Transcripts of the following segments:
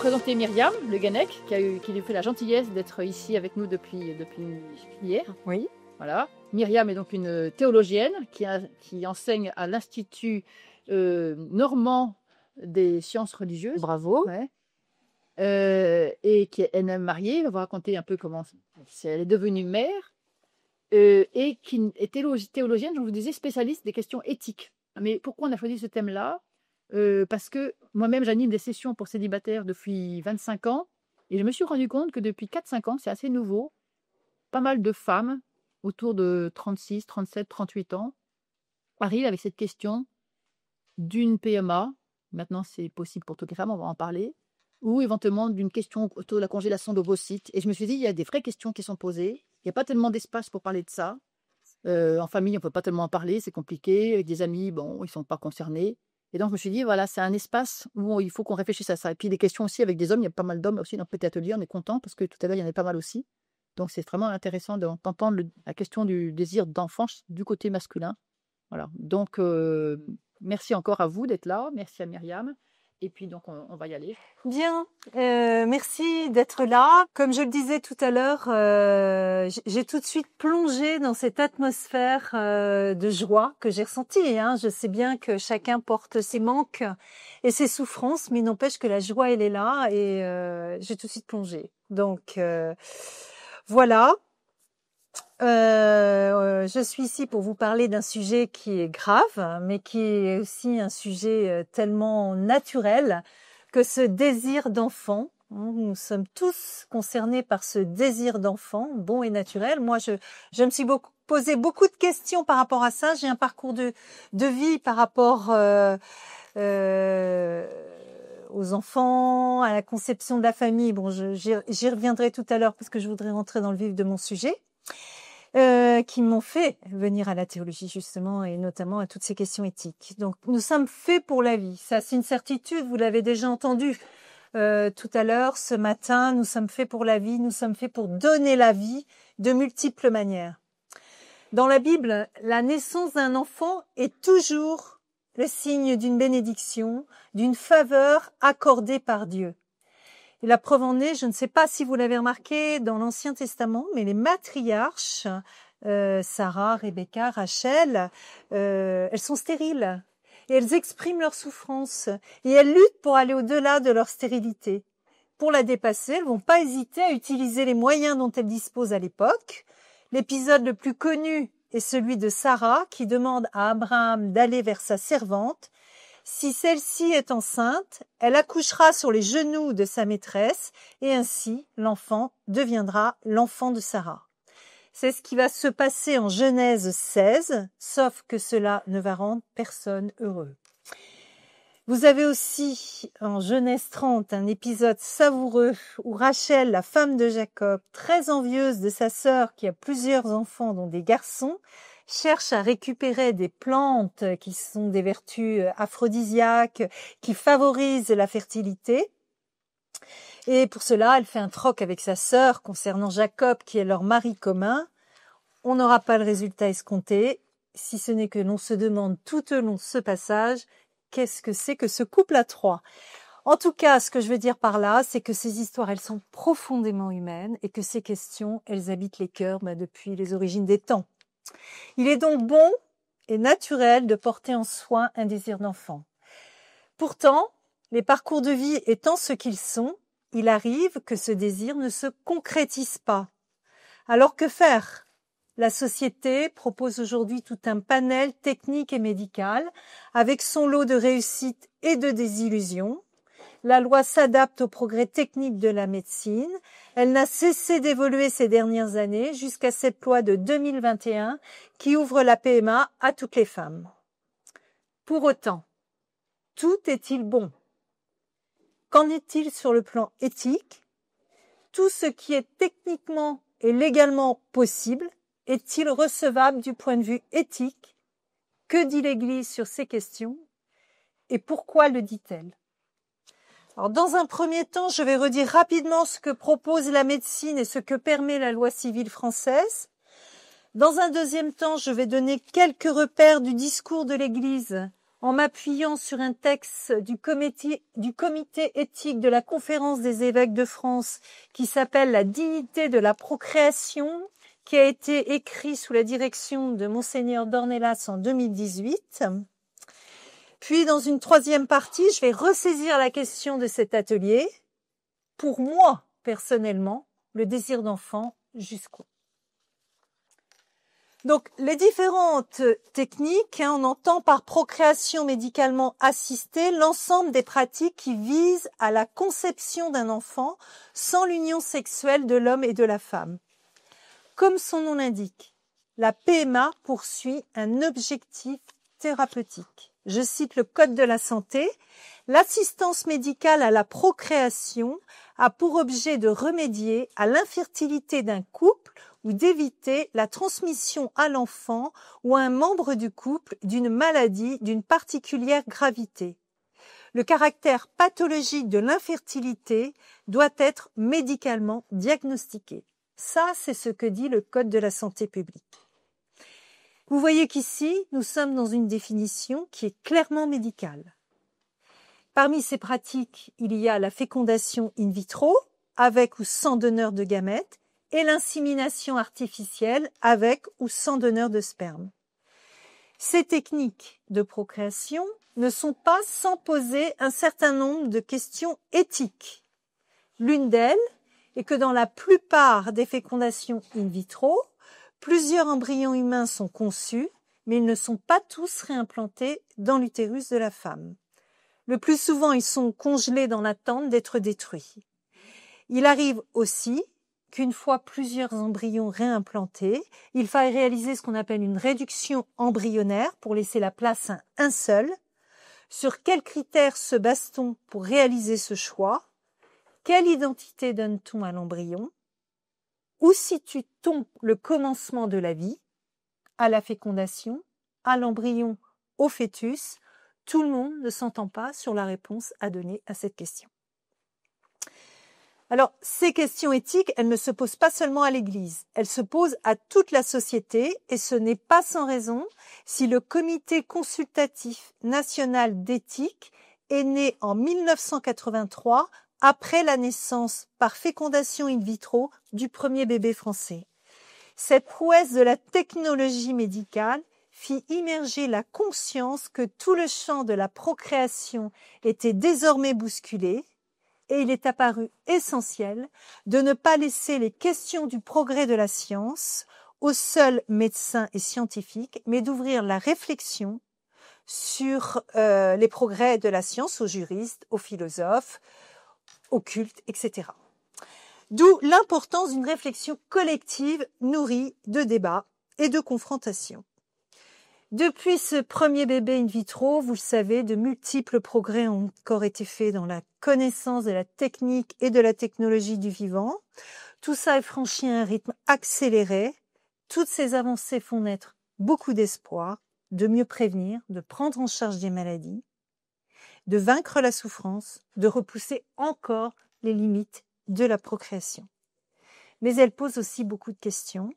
présenter Myriam Le Guenec, qui lui fait la gentillesse d'être ici avec nous depuis hier. Oui. Voilà. Myriam est donc une théologienne qui enseigne à l'Institut normand des sciences religieuses. Bravo. Ouais. Et qui est elle-même mariée. Elle va vous raconter un peu comment elle est devenue mère. Et qui est théologienne, je vous disais, spécialiste des questions éthiques. Mais pourquoi on a choisi ce thème-là? Parce que moi-même, j'anime des sessions pour célibataires depuis 25 ans. Et je me suis rendu compte que depuis 4-5 ans, c'est assez nouveau, pas mal de femmes, autour de 36, 37, 38 ans, arrivent avec cette question d'une PMA. Maintenant, c'est possible pour toutes les femmes, on va en parler. Ou éventuellement d'une question autour de la congélation d'ovocytes. Et je me suis dit, il y a des vraies questions qui sont posées. Il n'y a pas tellement d'espace pour parler de ça. En famille, on ne peut pas tellement en parler, c'est compliqué. Avec des amis, bon, ils ne sont pas concernés. Et donc, je me suis dit, voilà, c'est un espace où il faut qu'on réfléchisse à ça. Et puis, des questions aussi avec des hommes. Il y a pas mal d'hommes aussi dans le petit atelier. On est content parce que tout à l'heure, il y en a pas mal aussi. Donc, c'est vraiment intéressant d'entendre la question du désir d'enfant du côté masculin. Voilà. Donc, merci encore à vous d'être là. Merci à Myriam. Et puis, donc, on va y aller. Bien, merci d'être là. Comme je le disais tout à l'heure, j'ai tout de suite plongé dans cette atmosphère de joie que j'ai ressentie. Je sais bien que chacun porte ses manques et ses souffrances, mais il n'empêche que la joie, elle est là et j'ai tout de suite plongé. Donc, voilà. Je suis ici pour vous parler d'un sujet qui est grave, mais qui est aussi un sujet tellement naturel que ce désir d'enfant. Nous sommes tous concernés par ce désir d'enfant, bon et naturel. Moi, je me suis posé beaucoup de questions par rapport à ça. J'ai un parcours de vie par rapport aux enfants, à la conception de la famille. Bon, j'y reviendrai tout à l'heure parce que je voudrais rentrer dans le vif de mon sujet. Qui m'ont fait venir à la théologie justement et notamment à toutes ces questions éthiques. Donc nous sommes faits pour la vie, ça c'est une certitude, vous l'avez déjà entendu tout à l'heure, ce matin, nous sommes faits pour la vie, nous sommes faits pour donner la vie de multiples manières. Dans la Bible, la naissance d'un enfant est toujours le signe d'une bénédiction, d'une faveur accordée par Dieu. Et la preuve en est, je ne sais pas si vous l'avez remarqué dans l'Ancien Testament, mais les matriarches, Sarah, Rebecca, Rachel, elles sont stériles. Et elles expriment leur souffrance. Et elles luttent pour aller au-delà de leur stérilité. Pour la dépasser, elles vont pas hésiter à utiliser les moyens dont elles disposent à l'époque. L'épisode le plus connu est celui de Sarah qui demande à Abraham d'aller vers sa servante. Si celle-ci est enceinte, elle accouchera sur les genoux de sa maîtresse et ainsi l'enfant deviendra l'enfant de Sarah. C'est ce qui va se passer en Genèse 16, sauf que cela ne va rendre personne heureux. Vous avez aussi en Genèse 30 un épisode savoureux où Rachel, la femme de Jacob, très envieuse de sa sœur qui a plusieurs enfants dont des garçons, cherche à récupérer des plantes qui sont des vertus aphrodisiaques, qui favorisent la fertilité. Et pour cela, elle fait un troc avec sa sœur concernant Jacob, qui est leur mari commun. On n'aura pas le résultat escompté, si ce n'est que l'on se demande tout au long de ce passage, qu'est-ce que c'est que ce couple à trois ? En tout cas, ce que je veux dire par là, c'est que ces histoires, elles sont profondément humaines et que ces questions, elles habitent les cœurs depuis les origines des temps. Il est donc bon et naturel de porter en soi un désir d'enfant. Pourtant, les parcours de vie étant ce qu'ils sont, il arrive que ce désir ne se concrétise pas. Alors que faire ? La société propose aujourd'hui tout un panel technique et médical avec son lot de réussites et de désillusions. La loi s'adapte aux progrès techniques de la médecine. Elle n'a cessé d'évoluer ces dernières années jusqu'à cette loi de 2021 qui ouvre la PMA à toutes les femmes. Pour autant, tout est-il bon ? Qu'en est-il sur le plan éthique ? Tout ce qui est techniquement et légalement possible est-il recevable du point de vue éthique ? Que dit l'Église sur ces questions ? Et pourquoi le dit-elle ? Alors, dans un premier temps, je vais redire rapidement ce que propose la médecine et ce que permet la loi civile française. Dans un deuxième temps, je vais donner quelques repères du discours de l'Église en m'appuyant sur un texte du comité éthique de la Conférence des évêques de France qui s'appelle « La dignité de la procréation », qui a été écrit sous la direction de Monseigneur Dornelas en 2018. Puis, dans une troisième partie, je vais ressaisir la question de cet atelier. Pour moi, personnellement, le désir d'enfant jusqu'où? Donc, les différentes techniques, on entend par procréation médicalement assistée l'ensemble des pratiques qui visent à la conception d'un enfant sans l'union sexuelle de l'homme et de la femme. Comme son nom l'indique, la PMA poursuit un objectif thérapeutique. Je cite le Code de la santé. L'assistance médicale à la procréation a pour objet de remédier à l'infertilité d'un couple ou d'éviter la transmission à l'enfant ou à un membre du couple d'une maladie d'une particulière gravité. Le caractère pathologique de l'infertilité doit être médicalement diagnostiqué. Ça, c'est ce que dit le Code de la santé publique. Vous voyez qu'ici, nous sommes dans une définition qui est clairement médicale. Parmi ces pratiques, il y a la fécondation in vitro, avec ou sans donneur de gamètes, et l'insémination artificielle, avec ou sans donneur de sperme. Ces techniques de procréation ne sont pas sans poser un certain nombre de questions éthiques. L'une d'elles est que dans la plupart des fécondations in vitro, plusieurs embryons humains sont conçus, mais ils ne sont pas tous réimplantés dans l'utérus de la femme. Le plus souvent, ils sont congelés dans l'attente d'être détruits. Il arrive aussi qu'une fois plusieurs embryons réimplantés, il faille réaliser ce qu'on appelle une réduction embryonnaire pour laisser la place à un seul. Sur quels critères se base-t-on pour réaliser ce choix? Quelle identité donne-t-on à l'embryon? Où situe-t-on le commencement de la vie? À la fécondation, à l'embryon, au fœtus? Tout le monde ne s'entend pas sur la réponse à donner à cette question. Alors, ces questions éthiques, elles ne se posent pas seulement à l'Église, elles se posent à toute la société et ce n'est pas sans raison si le Comité consultatif national d'éthique est né en 1983 après la naissance par fécondation in vitro du premier bébé français. Cette prouesse de la technologie médicale fit immerger la conscience que tout le champ de la procréation était désormais bousculé, et il est apparu essentiel de ne pas laisser les questions du progrès de la science aux seuls médecins et scientifiques, mais d'ouvrir la réflexion sur les progrès de la science aux juristes, aux philosophes, aux cultes, etc. D'où l'importance d'une réflexion collective nourrie de débats et de confrontations. Depuis ce premier bébé in vitro, vous le savez, de multiples progrès ont encore été faits dans la connaissance de la technique et de la technologie du vivant. Tout ça est franchi à un rythme accéléré. Toutes ces avancées font naître beaucoup d'espoir, de mieux prévenir, de prendre en charge des maladies, de vaincre la souffrance, de repousser encore les limites de la procréation. Mais elles posent aussi beaucoup de questions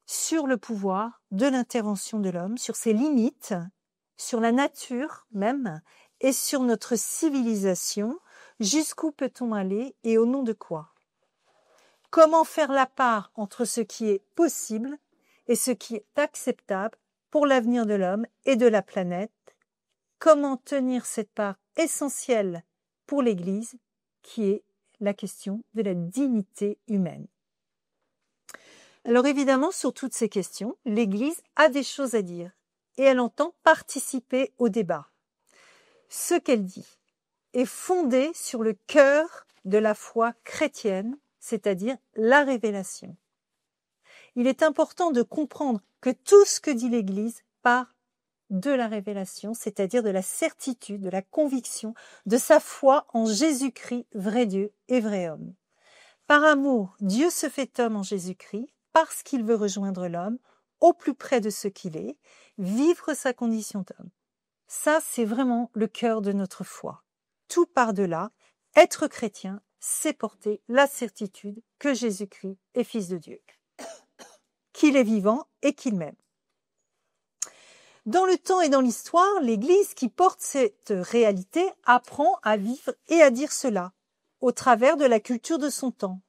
sur le pouvoir de l'intervention de l'homme, sur ses limites, sur la nature même et sur notre civilisation. Jusqu'où peut-on aller et au nom de quoi? Comment faire la part entre ce qui est possible et ce qui est acceptable pour l'avenir de l'homme et de la planète? Comment tenir cette part essentielle pour l'Église qui est la question de la dignité humaine? Alors évidemment, sur toutes ces questions, l'Église a des choses à dire et elle entend participer au débat. Ce qu'elle dit est fondé sur le cœur de la foi chrétienne, c'est-à-dire la révélation. Il est important de comprendre que tout ce que dit l'Église part de la révélation, c'est-à-dire de la certitude, de la conviction, de sa foi en Jésus-Christ, vrai Dieu et vrai homme. Par amour, Dieu se fait homme en Jésus-Christ, parce qu'il veut rejoindre l'homme au plus près de ce qu'il est, vivre sa condition d'homme. Ça, c'est vraiment le cœur de notre foi. Tout part de là. Être chrétien, c'est porter la certitude que Jésus-Christ est Fils de Dieu, qu'il est vivant et qu'il m'aime. Dans le temps et dans l'histoire, l'Église qui porte cette réalité apprend à vivre et à dire cela au travers de la culture de son temps.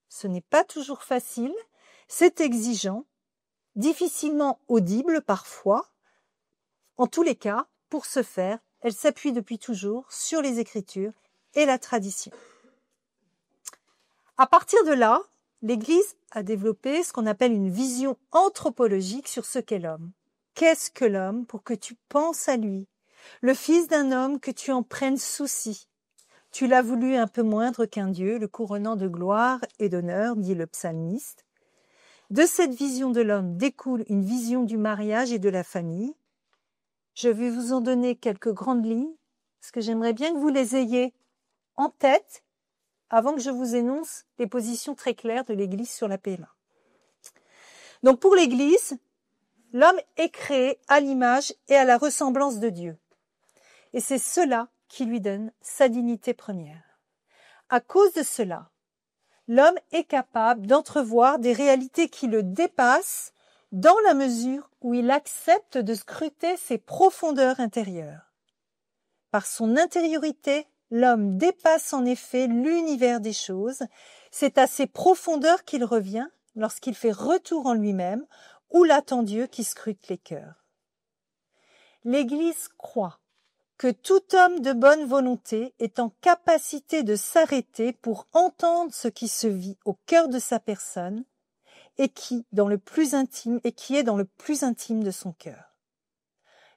Ce n'est pas toujours facile, c'est exigeant, difficilement audible parfois. En tous les cas, pour ce faire, elle s'appuie depuis toujours sur les Écritures et la tradition. À partir de là, l'Église a développé ce qu'on appelle une vision anthropologique sur ce qu'est l'homme. Qu'est-ce que l'homme pour que tu penses à lui? Le fils d'un homme, que tu en prennes souci. Tu l'as voulu un peu moindre qu'un Dieu, le couronnant de gloire et d'honneur, dit le psalmiste. De cette vision de l'homme découle une vision du mariage et de la famille. Je vais vous en donner quelques grandes lignes, parce que j'aimerais bien que vous les ayez en tête avant que je vous énonce les positions très claires de l'Église sur la PMA. Donc pour l'Église, l'homme est créé à l'image et à la ressemblance de Dieu. Et c'est cela qui lui donne sa dignité première. À cause de cela, l'homme est capable d'entrevoir des réalités qui le dépassent dans la mesure où il accepte de scruter ses profondeurs intérieures. Par son intériorité, l'homme dépasse en effet l'univers des choses. C'est à ses profondeurs qu'il revient lorsqu'il fait retour en lui-même, où l'attend Dieu qui scrute les cœurs. L'Église croit que tout homme de bonne volonté est en capacité de s'arrêter pour entendre ce qui se vit au cœur de sa personne et qui est dans le plus intime de son cœur.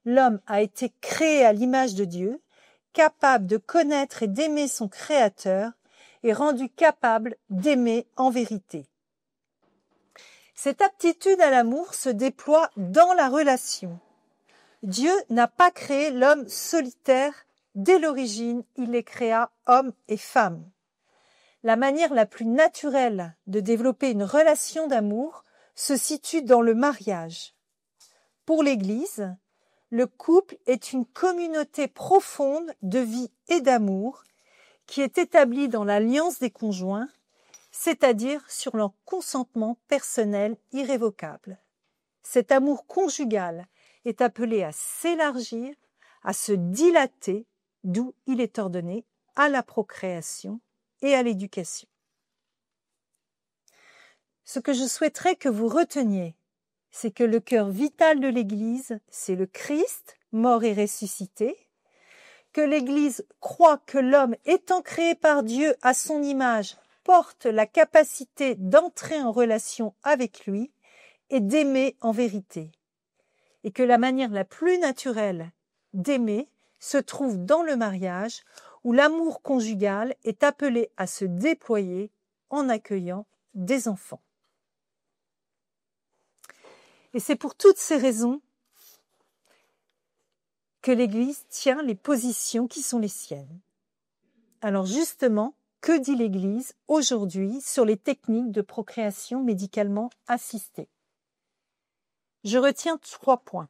L'homme a été créé à l'image de Dieu, capable de connaître et d'aimer son Créateur et rendu capable d'aimer en vérité. Cette aptitude à l'amour se déploie dans la relation. Dieu n'a pas créé l'homme solitaire. Dès l'origine, il les créa hommes et femmes. La manière la plus naturelle de développer une relation d'amour se situe dans le mariage. Pour l'Église, le couple est une communauté profonde de vie et d'amour qui est établie dans l'alliance des conjoints, c'est-à-dire sur leur consentement personnel irrévocable. Cet amour conjugal est appelé à s'élargir, à se dilater, d'où il est ordonné à la procréation et à l'éducation. Ce que je souhaiterais que vous reteniez, c'est que le cœur vital de l'Église, c'est le Christ, mort et ressuscité, que l'Église croit que l'homme, étant créé par Dieu à son image, porte la capacité d'entrer en relation avec lui et d'aimer en vérité. Et que la manière la plus naturelle d'aimer se trouve dans le mariage, où l'amour conjugal est appelé à se déployer en accueillant des enfants. Et c'est pour toutes ces raisons que l'Église tient les positions qui sont les siennes. Alors justement, que dit l'Église aujourd'hui sur les techniques de procréation médicalement assistée? Je retiens 3 points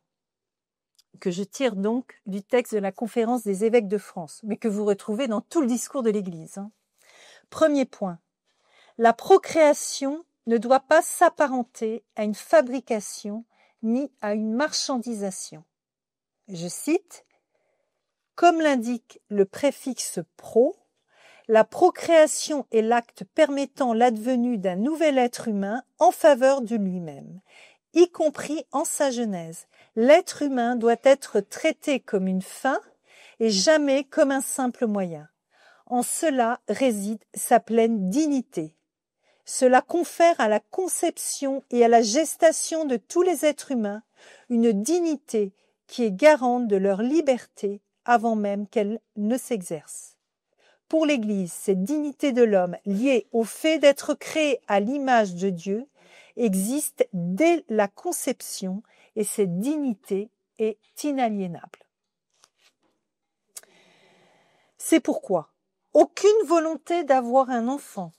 que je tire donc du texte de la Conférence des évêques de France, mais que vous retrouvez dans tout le discours de l'Église. Premier point, la procréation ne doit pas s'apparenter à une fabrication ni à une marchandisation. Je cite, « Comme l'indique le préfixe « pro », la procréation est l'acte permettant l'advenue d'un nouvel être humain en faveur de lui-même, y compris en sa genèse. L'être humain doit être traité comme une fin et jamais comme un simple moyen. En cela réside sa pleine dignité. Cela confère à la conception et à la gestation de tous les êtres humains une dignité qui est garante de leur liberté avant même qu'elle ne s'exerce. Pour l'Église, cette dignité de l'homme liée au fait d'être créé à l'image de Dieu existe dès la conception et cette dignité est inaliénable. C'est pourquoi aucune volonté d'avoir un enfant,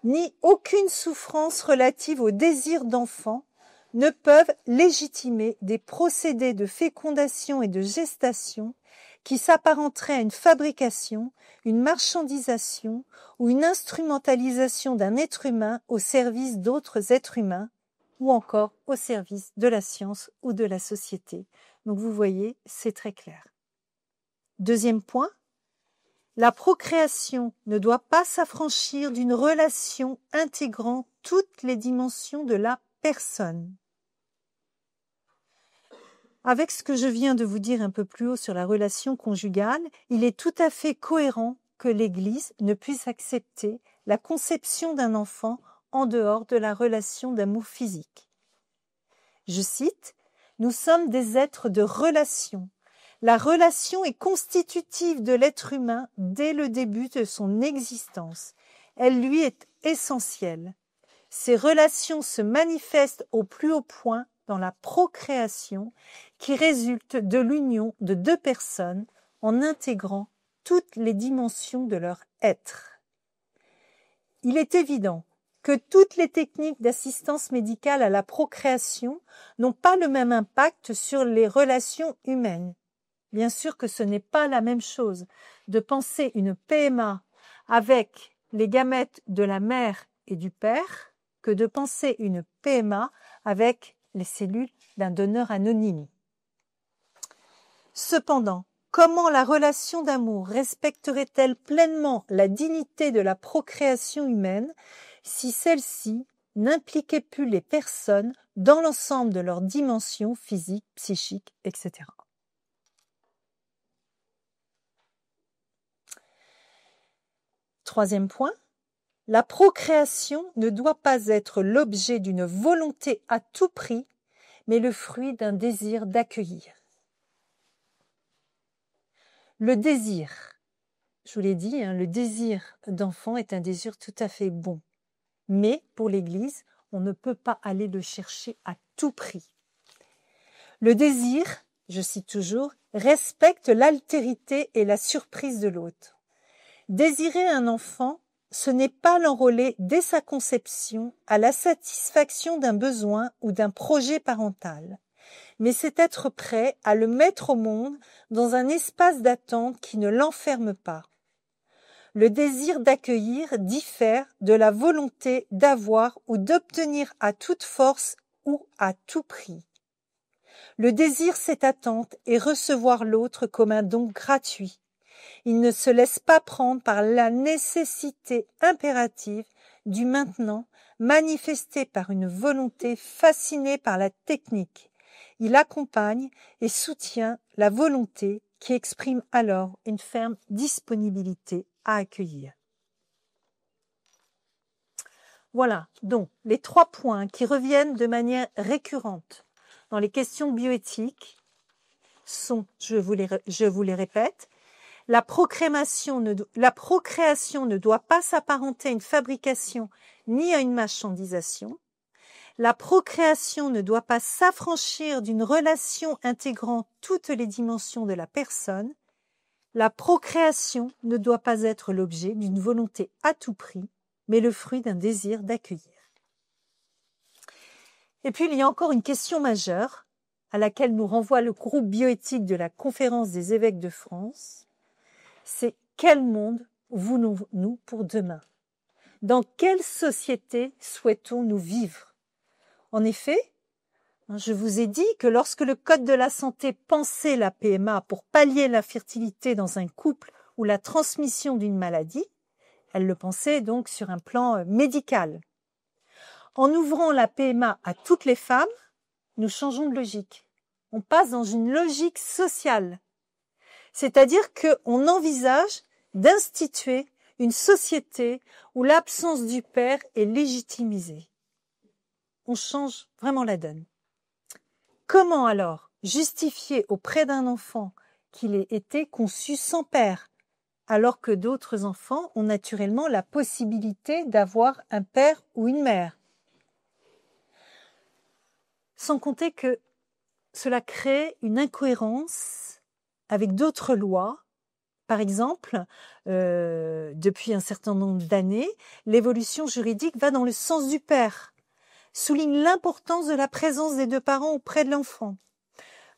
ni aucune souffrance relative au désir d'enfant ne peuvent légitimer des procédés de fécondation et de gestation qui s'apparenteraient à une fabrication, une marchandisation ou une instrumentalisation d'un être humain au service d'autres êtres humains, ou encore au service de la science ou de la société. Donc vous voyez, c'est très clair. Deuxième point, la procréation ne doit pas s'affranchir d'une relation intégrant toutes les dimensions de la personne. Avec ce que je viens de vous dire un peu plus haut sur la relation conjugale, il est tout à fait cohérent que l'Église ne puisse accepter la conception d'un enfant en dehors de la relation d'amour physique. Je cite, « Nous sommes des êtres de relation. La relation est constitutive de l'être humain dès le début de son existence. Elle lui est essentielle. Ces relations se manifestent au plus haut point dans la procréation qui résulte de l'union de deux personnes en intégrant toutes les dimensions de leur être. Il est évident que toutes les techniques d'assistance médicale à la procréation n'ont pas le même impact sur les relations humaines. Bien sûr que ce n'est pas la même chose de penser une PMA avec les gamètes de la mère et du père que de penser une PMA avec les cellules d'un donneur anonyme. Cependant, comment la relation d'amour respecterait-elle pleinement la dignité de la procréation humaine si celle-ci n'impliquait plus les personnes dans l'ensemble de leurs dimensions physiques, psychiques, etc. Troisième point, la procréation ne doit pas être l'objet d'une volonté à tout prix, mais le fruit d'un désir d'accueillir. Le désir, je vous l'ai dit, le désir d'enfant est un désir tout à fait bon. Mais pour l'Église, on ne peut pas aller le chercher à tout prix. Le désir, je cite toujours, respecte l'altérité et la surprise de l'autre. Désirer un enfant, ce n'est pas l'enrôler dès sa conception à la satisfaction d'un besoin ou d'un projet parental, mais c'est être prêt à le mettre au monde dans un espace d'attente qui ne l'enferme pas. Le désir d'accueillir diffère de la volonté d'avoir ou d'obtenir à toute force ou à tout prix. Le désir, c'est attendre et recevoir l'autre comme un don gratuit. Il ne se laisse pas prendre par la nécessité impérative du maintenant, manifestée par une volonté fascinée par la technique. Il accompagne et soutient la volonté qui exprime alors une ferme disponibilité à accueillir. Voilà donc les 3 points qui reviennent de manière récurrente dans les questions bioéthiques sont, je vous les répète, la procréation ne doit pas s'apparenter à une fabrication ni à une marchandisation. La procréation ne doit pas s'affranchir d'une relation intégrant toutes les dimensions de la personne. La procréation ne doit pas être l'objet d'une volonté à tout prix, mais le fruit d'un désir d'accueillir. Et puis, il y a encore une question majeure à laquelle nous renvoie le groupe bioéthique de la Conférence des évêques de France. C'est quel monde voulons-nous pour demain? Dans quelle société souhaitons-nous vivre? En effet, je vous ai dit que lorsque le Code de la santé pensait la PMA pour pallier l'infertilité dans un couple ou la transmission d'une maladie, elle le pensait donc sur un plan médical. En ouvrant la PMA à toutes les femmes, nous changeons de logique. On passe dans une logique sociale. C'est-à-dire qu'on envisage d'instituer une société où l'absence du père est légitimisée. On change vraiment la donne. Comment alors justifier auprès d'un enfant qu'il ait été conçu sans père, alors que d'autres enfants ont naturellement la possibilité d'avoir un père ou une mère? Sans compter que cela crée une incohérence avec d'autres lois. Par exemple, depuis un certain nombre d'années, l'évolution juridique va dans le sens du père, souligne l'importance de la présence des 2 parents auprès de l'enfant.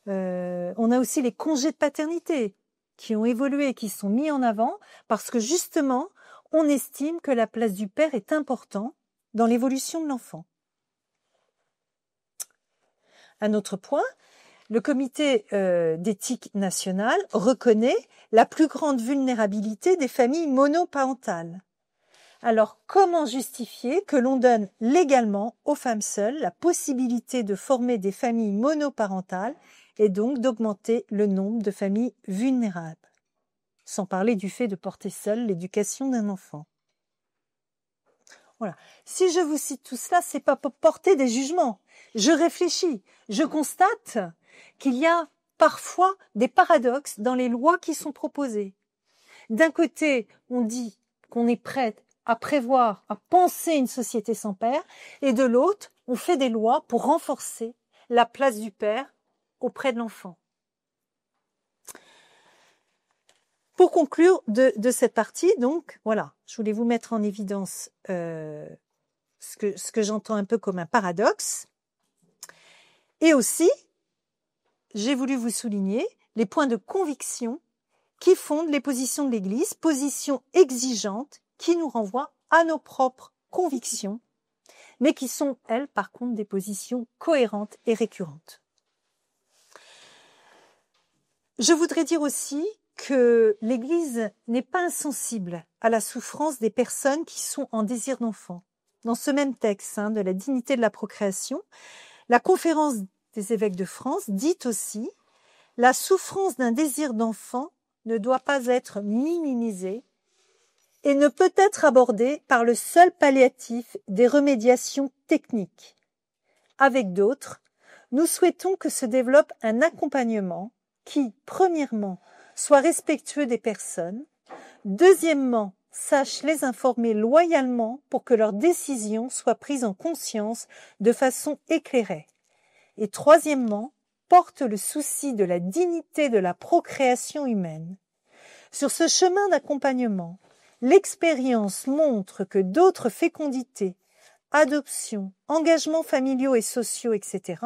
On a aussi les congés de paternité qui ont évolué et qui sont mis en avant parce que justement, on estime que la place du père est importante dans l'évolution de l'enfant. Un autre point, le comité d'éthique nationale reconnaît la plus grande vulnérabilité des familles monoparentales. Alors, comment justifier que l'on donne légalement aux femmes seules la possibilité de former des familles monoparentales et donc d'augmenter le nombre de familles vulnérables? Sans parler du fait de porter seule l'éducation d'un enfant. Voilà. Si je vous cite tout cela, c'est pas pour porter des jugements. Je réfléchis. Je constate qu'il y a parfois des paradoxes dans les lois qui sont proposées. D'un côté, on dit qu'on est prête à prévoir, à penser une société sans père, et de l'autre, on fait des lois pour renforcer la place du père auprès de l'enfant. Pour conclure de cette partie, donc, voilà, je voulais vous mettre en évidence ce que j'entends un peu comme un paradoxe. Et aussi, j'ai voulu vous souligner les points de conviction qui fondent les positions de l'Église, positions exigeantes qui nous renvoient à nos propres convictions, mais qui sont, elles, par contre, des positions cohérentes et récurrentes. Je voudrais dire aussi que l'Église n'est pas insensible à la souffrance des personnes qui sont en désir d'enfant. Dans ce même texte de la dignité de la procréation, la Conférence des évêques de France dit aussi « La souffrance d'un désir d'enfant ne doit pas être minimisée et ne peut être abordée par le seul palliatif des remédiations techniques. Avec d'autres, nous souhaitons que se développe un accompagnement qui, premièrement, soit respectueux des personnes, deuxièmement, sache les informer loyalement pour que leurs décisions soient prises en conscience de façon éclairée, et troisièmement, porte le souci de la dignité de la procréation humaine. Sur ce chemin d'accompagnement, l'expérience montre que d'autres fécondités, adoptions, engagements familiaux et sociaux, etc.,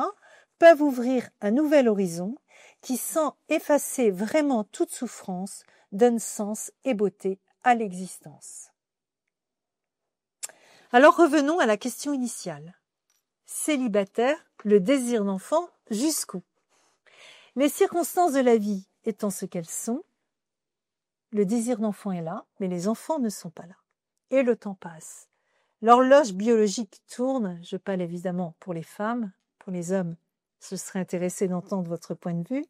peuvent ouvrir un nouvel horizon qui, sans effacer vraiment toute souffrance, donne sens et beauté à l'existence. Alors revenons à la question initiale. Célibataire, le désir d'enfant, jusqu'où? Les circonstances de la vie étant ce qu'elles sont, le désir d'enfant est là, mais les enfants ne sont pas là. Et le temps passe. L'horloge biologique tourne, je parle évidemment pour les femmes, pour les hommes, je serais intéressée d'entendre votre point de vue.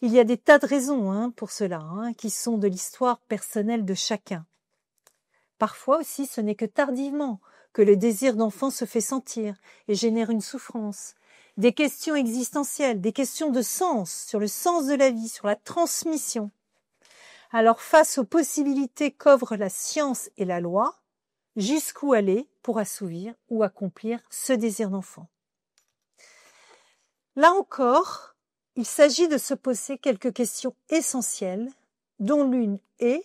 Il y a des tas de raisons pour cela, qui sont de l'histoire personnelle de chacun. Parfois aussi, ce n'est que tardivement que le désir d'enfant se fait sentir et génère une souffrance. Des questions existentielles, des questions de sens, sur le sens de la vie, sur la transmission. Alors, face aux possibilités qu'offrent la science et la loi, jusqu'où aller pour assouvir ou accomplir ce désir d'enfant? Là encore, il s'agit de se poser quelques questions essentielles, dont l'une est: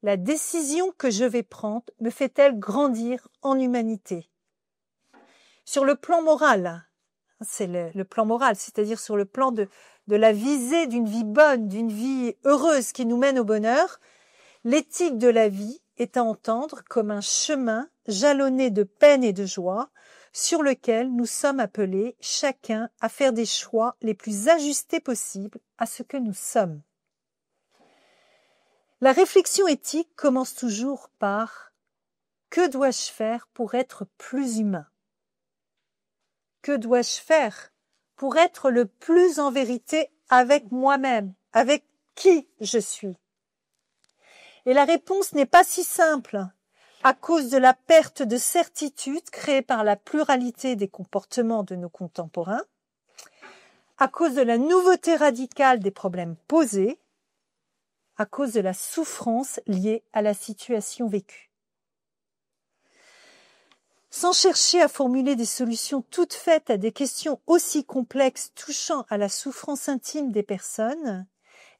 la décision que je vais prendre me fait-elle grandir en humanité? Sur le plan moral, c'est le plan moral, c'est-à-dire sur le plan de la visée d'une vie bonne, d'une vie heureuse qui nous mène au bonheur, l'éthique de la vie est à entendre comme un chemin jalonné de peine et de joie, sur lequel nous sommes appelés chacun à faire des choix les plus ajustés possibles à ce que nous sommes. La réflexion éthique commence toujours par « Que dois-je faire pour être plus humain ? Que dois-je faire pour être le plus en vérité avec moi-même, avec qui je suis ?» Et la réponse n'est pas si simple, à cause de la perte de certitude créée par la pluralité des comportements de nos contemporains, à cause de la nouveauté radicale des problèmes posés, à cause de la souffrance liée à la situation vécue. Sans chercher à formuler des solutions toutes faites à des questions aussi complexes touchant à la souffrance intime des personnes,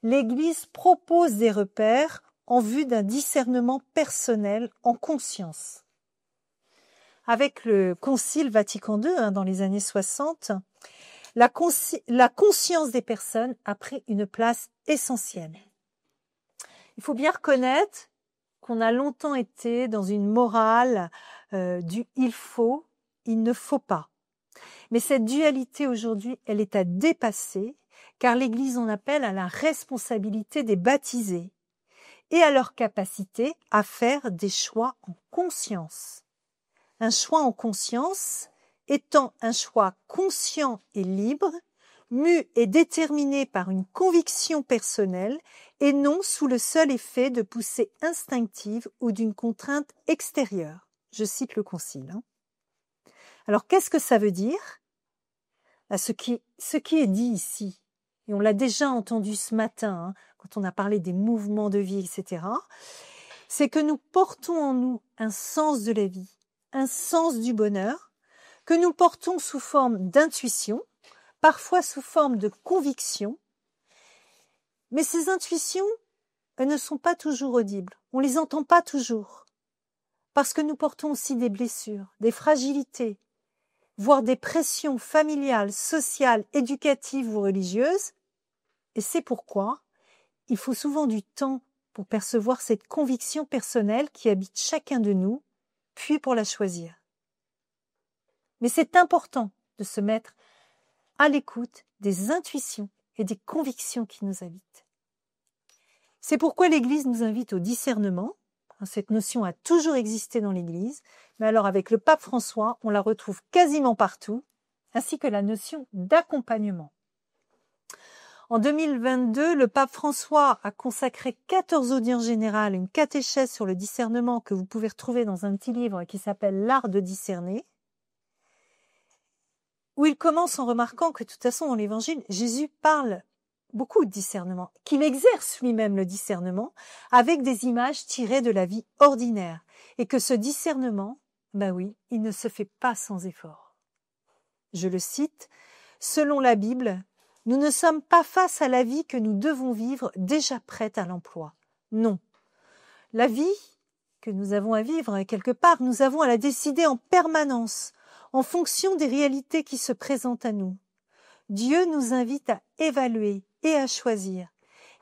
l'Église propose des repères en vue d'un discernement personnel en conscience. Avec le Concile Vatican II, dans les années 60, la conscience des personnes a pris une place essentielle. Il faut bien reconnaître qu'on a longtemps été dans une morale du « il faut », « il ne faut pas ». Mais cette dualité aujourd'hui, elle est à dépasser, car l'Église en appelle à la responsabilité des baptisés et à leur capacité à faire des choix en conscience. Un choix en conscience étant un choix conscient et libre, mu et déterminé par une conviction personnelle et non sous le seul effet de poussées instinctives ou d'une contrainte extérieure. Je cite le Concile. Alors, qu'est-ce que ça veut dire ? Ce qui est dit ici, et on l'a déjà entendu ce matin, quand on a parlé des mouvements de vie, etc., c'est que nous portons en nous un sens de la vie, un sens du bonheur, que nous portons sous forme d'intuition, parfois sous forme de conviction, mais ces intuitions, elles ne sont pas toujours audibles, on les entend pas toujours, parce que nous portons aussi des blessures, des fragilités, voire des pressions familiales, sociales, éducatives ou religieuses, et c'est pourquoi il faut souvent du temps pour percevoir cette conviction personnelle qui habite chacun de nous, puis pour la choisir. Mais c'est important de se mettre à l'écoute des intuitions et des convictions qui nous habitent. C'est pourquoi l'Église nous invite au discernement. Cette notion a toujours existé dans l'Église, mais alors avec le pape François, on la retrouve quasiment partout, ainsi que la notion d'accompagnement. En 2022, le pape François a consacré 14 audiences générales, une catéchèse sur le discernement que vous pouvez retrouver dans un petit livre qui s'appelle « L'art de discerner », où il commence en remarquant que de toute façon dans l'Évangile, Jésus parle beaucoup de discernement, qu'il exerce lui-même le discernement avec des images tirées de la vie ordinaire, et que ce discernement, ben oui, il ne se fait pas sans effort. Je le cite, « Selon la Bible, nous ne sommes pas face à la vie que nous devons vivre déjà prête à l'emploi. Non. La vie que nous avons à vivre, quelque part, nous avons à la décider en permanence, en fonction des réalités qui se présentent à nous. Dieu nous invite à évaluer et à choisir.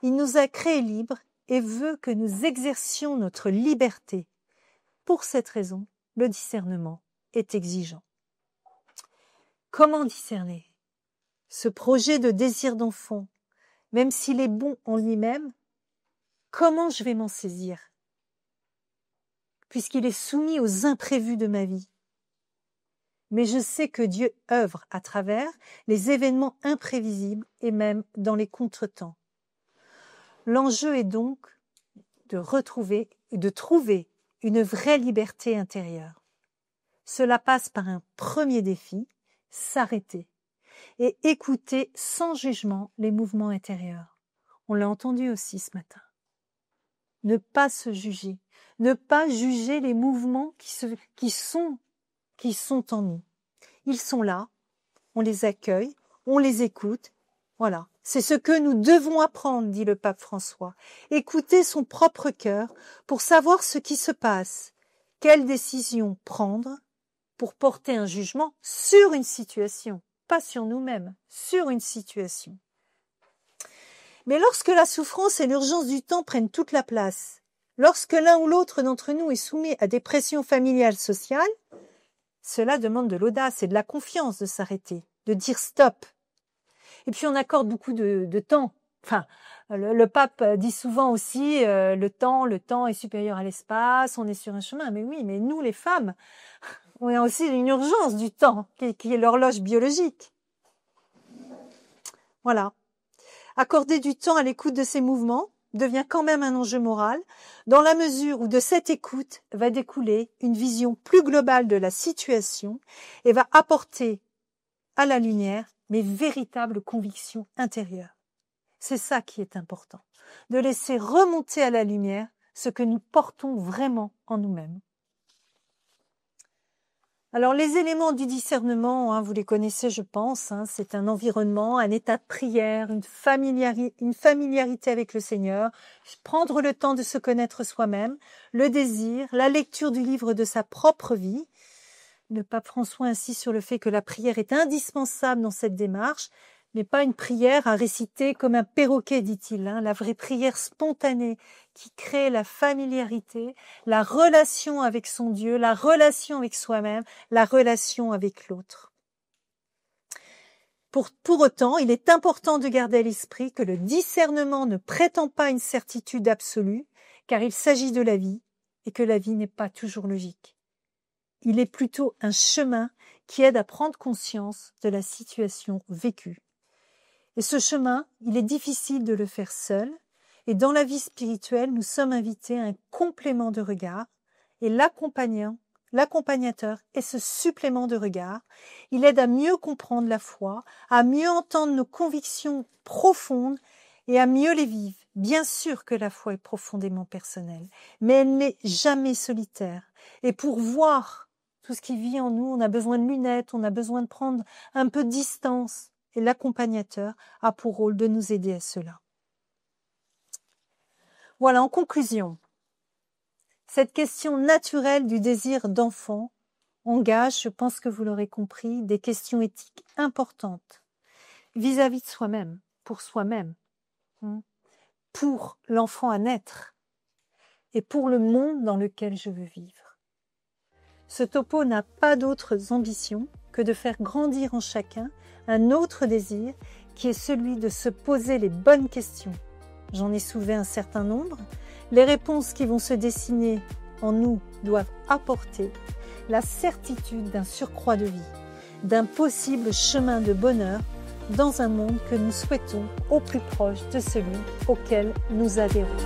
Il nous a créés libres et veut que nous exercions notre liberté. Pour cette raison, le discernement est exigeant. Comment discerner ? Ce projet de désir d'enfant, même s'il est bon en lui-même, comment je vais m'en saisir ? Puisqu'il est soumis aux imprévus de ma vie. Mais je sais que Dieu œuvre à travers les événements imprévisibles et même dans les contretemps. L'enjeu est donc de trouver une vraie liberté intérieure. Cela passe par un premier défi, s'arrêter et écouter sans jugement les mouvements intérieurs. On l'a entendu aussi ce matin. Ne pas se juger, ne pas juger les mouvements qui sont en nous. Ils sont là, on les accueille, on les écoute. Voilà, c'est ce que nous devons apprendre, dit le pape François. Écouter son propre cœur pour savoir ce qui se passe, quelle décision prendre pour porter un jugement sur une situation, pas sur nous-mêmes, sur une situation. Mais lorsque la souffrance et l'urgence du temps prennent toute la place, lorsque l'un ou l'autre d'entre nous est soumis à des pressions familiales, sociales, cela demande de l'audace et de la confiance de s'arrêter, de dire stop. Et puis on accorde beaucoup de temps. Enfin, le pape dit souvent aussi le temps est supérieur à l'espace, on est sur un chemin. Mais oui, mais nous les femmes, on a aussi une urgence du temps, qui est l'horloge biologique. Voilà. Accorder du temps à l'écoute de ces mouvements devient quand même un enjeu moral, dans la mesure où de cette écoute va découler une vision plus globale de la situation et va apporter à la lumière mes véritables convictions intérieures. C'est ça qui est important, de laisser remonter à la lumière ce que nous portons vraiment en nous-mêmes. Alors les éléments du discernement, vous les connaissez je pense, c'est un environnement, un état de prière, une familiarité avec le Seigneur, prendre le temps de se connaître soi-même, le désir, la lecture du livre de sa propre vie. Le pape François insiste sur le fait que la prière est indispensable dans cette démarche, mais pas une prière à réciter comme un perroquet, dit-il, la vraie prière spontanée qui crée la familiarité, la relation avec son Dieu, la relation avec soi-même, la relation avec l'autre. Pour autant, il est important de garder à l'esprit que le discernement ne prétend pas une certitude absolue, car il s'agit de la vie, et que la vie n'est pas toujours logique. Il est plutôt un chemin qui aide à prendre conscience de la situation vécue. Et ce chemin, il est difficile de le faire seul, et dans la vie spirituelle, nous sommes invités à un complément de regard, et l'accompagnateur est ce supplément de regard. Il aide à mieux comprendre la foi, à mieux entendre nos convictions profondes et à mieux les vivre. Bien sûr que la foi est profondément personnelle, mais elle n'est jamais solitaire. Et pour voir tout ce qui vit en nous, on a besoin de lunettes, on a besoin de prendre un peu de distance. Et l'accompagnateur a pour rôle de nous aider à cela. Voilà, en conclusion, cette question naturelle du désir d'enfant engage, je pense que vous l'aurez compris, des questions éthiques importantes vis-à-vis de soi-même, pour l'enfant à naître et pour le monde dans lequel je veux vivre. Ce topo n'a pas d'autres ambitions que de faire grandir en chacun un autre désir qui est celui de se poser les bonnes questions. J'en ai soulevé un certain nombre. Les réponses qui vont se dessiner en nous doivent apporter la certitude d'un surcroît de vie, d'un possible chemin de bonheur dans un monde que nous souhaitons au plus proche de celui auquel nous adhérons.